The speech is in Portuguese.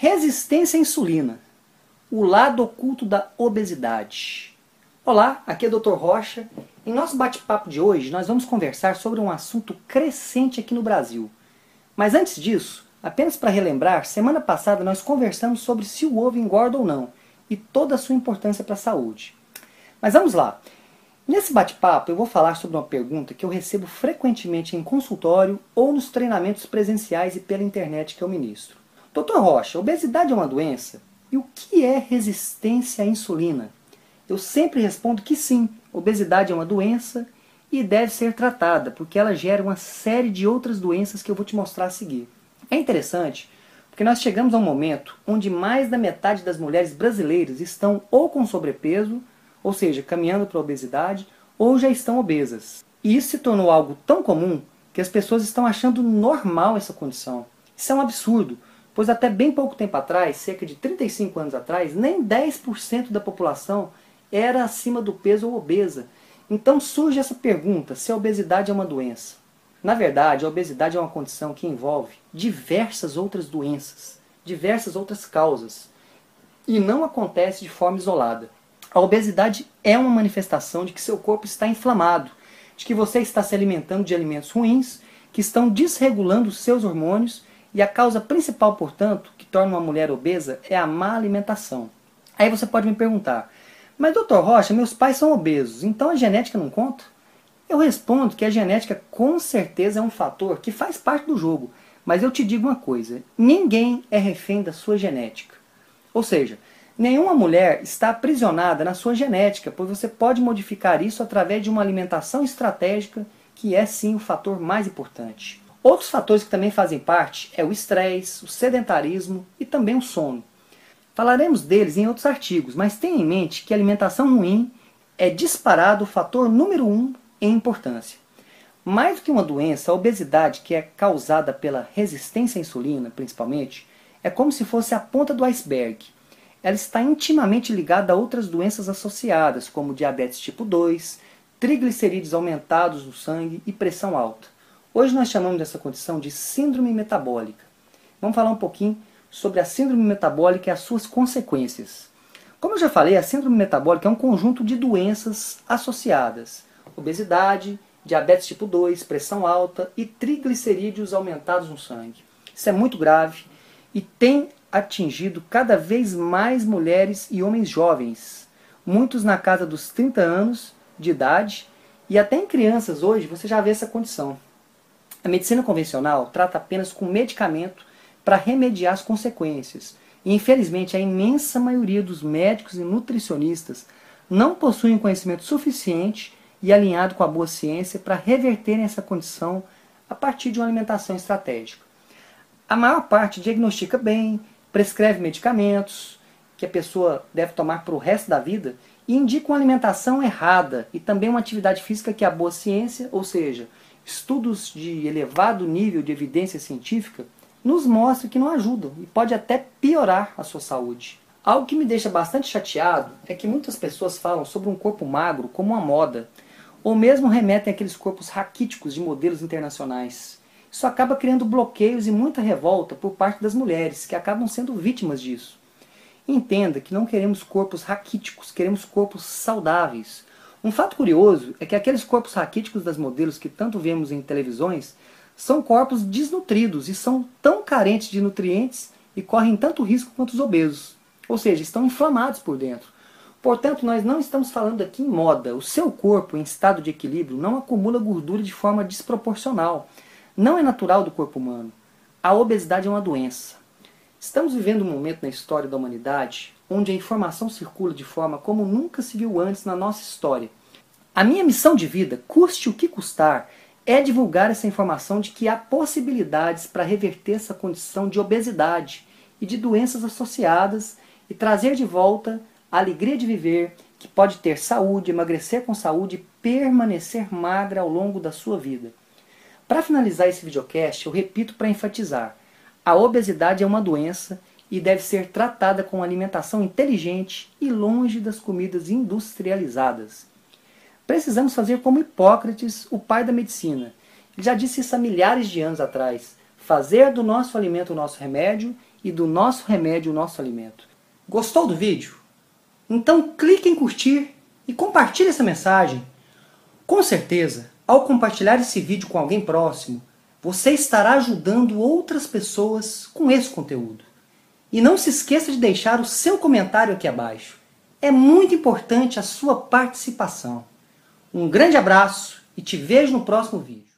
Resistência à insulina, o lado oculto da obesidade. Olá, aqui é o Dr. Rocha. Em nosso bate-papo de hoje, nós vamos conversar sobre um assunto crescente aqui no Brasil. Mas antes disso, apenas para relembrar, semana passada nós conversamos sobre se o ovo engorda ou não, e toda a sua importância para a saúde. Mas vamos lá. Nesse bate-papo eu vou falar sobre uma pergunta que eu recebo frequentemente em consultório ou nos treinamentos presenciais e pela internet que eu ministro. Dr. Rocha, obesidade é uma doença? E o que é resistência à insulina? Eu sempre respondo que sim, obesidade é uma doença e deve ser tratada, porque ela gera uma série de outras doenças que eu vou te mostrar a seguir. É interessante, porque nós chegamos a um momento onde mais da metade das mulheres brasileiras estão ou com sobrepeso, ou seja, caminhando para a obesidade, ou já estão obesas. E isso se tornou algo tão comum que as pessoas estão achando normal essa condição. Isso é um absurdo, pois até bem pouco tempo atrás, cerca de 35 anos atrás, nem 10% da população era acima do peso ou obesa. Então surge essa pergunta, se a obesidade é uma doença. Na verdade, a obesidade é uma condição que envolve diversas outras doenças, diversas outras causas, e não acontece de forma isolada. A obesidade é uma manifestação de que seu corpo está inflamado, de que você está se alimentando de alimentos ruins, que estão desregulando os seus hormônios, e a causa principal, portanto, que torna uma mulher obesa é a má alimentação. Aí você pode me perguntar, mas Dr. Rocha, meus pais são obesos, então a genética não conta? Eu respondo que a genética com certeza é um fator que faz parte do jogo, mas eu te digo uma coisa, ninguém é refém da sua genética. Ou seja, nenhuma mulher está aprisionada na sua genética, pois você pode modificar isso através de uma alimentação estratégica, que é sim o fator mais importante. Outros fatores que também fazem parte é o estresse, o sedentarismo e também o sono. Falaremos deles em outros artigos, mas tenha em mente que a alimentação ruim é disparado o fator número 1 em importância. Mais do que uma doença, a obesidade, que é causada pela resistência à insulina, principalmente, é como se fosse a ponta do iceberg. Ela está intimamente ligada a outras doenças associadas, como diabetes tipo 2, triglicerídeos aumentados no sangue e pressão alta. Hoje nós chamamos dessa condição de síndrome metabólica. Vamos falar um pouquinho sobre a síndrome metabólica e as suas consequências. Como eu já falei, a síndrome metabólica é um conjunto de doenças associadas. Obesidade, diabetes tipo 2, pressão alta e triglicerídeos aumentados no sangue. Isso é muito grave e tem atingido cada vez mais mulheres e homens jovens, muitos na casa dos 30 anos de idade, e até em crianças hoje você já vê essa condição. A medicina convencional trata apenas com medicamento para remediar as consequências, e infelizmente a imensa maioria dos médicos e nutricionistas não possuem conhecimento suficiente e alinhado com a boa ciência para reverterem essa condição a partir de uma alimentação estratégica. A maior parte diagnostica bem, prescreve medicamentos que a pessoa deve tomar para o resto da vida e indica uma alimentação errada e também uma atividade física que a boa ciência, ou seja, estudos de elevado nível de evidência científica, nos mostram que não ajudam e pode até piorar a sua saúde. Algo que me deixa bastante chateado é que muitas pessoas falam sobre um corpo magro como uma moda, ou mesmo remetem àqueles corpos raquíticos de modelos internacionais. Isso acaba criando bloqueios e muita revolta por parte das mulheres, que acabam sendo vítimas disso. Entenda que não queremos corpos raquíticos, queremos corpos saudáveis. Um fato curioso é que aqueles corpos raquíticos das modelos que tanto vemos em televisões são corpos desnutridos e são tão carentes de nutrientes e correm tanto risco quanto os obesos. Ou seja, estão inflamados por dentro. Portanto, nós não estamos falando aqui em moda. O seu corpo em estado de equilíbrio não acumula gordura de forma desproporcional. Não é natural do corpo humano. A obesidade é uma doença. Estamos vivendo um momento na história da humanidade onde a informação circula de forma como nunca se viu antes na nossa história. A minha missão de vida, custe o que custar, é divulgar essa informação de que há possibilidades para reverter essa condição de obesidade e de doenças associadas e trazer de volta a alegria de viver, que pode ter saúde, emagrecer com saúde e permanecer magra ao longo da sua vida. Para finalizar esse videocast, eu repito para enfatizar, a obesidade é uma doença e deve ser tratada com alimentação inteligente e longe das comidas industrializadas. Precisamos fazer como Hipócrates, o pai da medicina. Ele já disse isso há milhares de anos atrás. Fazer do nosso alimento o nosso remédio e do nosso remédio, o nosso alimento. Gostou do vídeo? Então clique em curtir e compartilhe essa mensagem. Com certeza, ao compartilhar esse vídeo com alguém próximo, você estará ajudando outras pessoas com esse conteúdo. E não se esqueça de deixar o seu comentário aqui abaixo. É muito importante a sua participação. Um grande abraço e te vejo no próximo vídeo.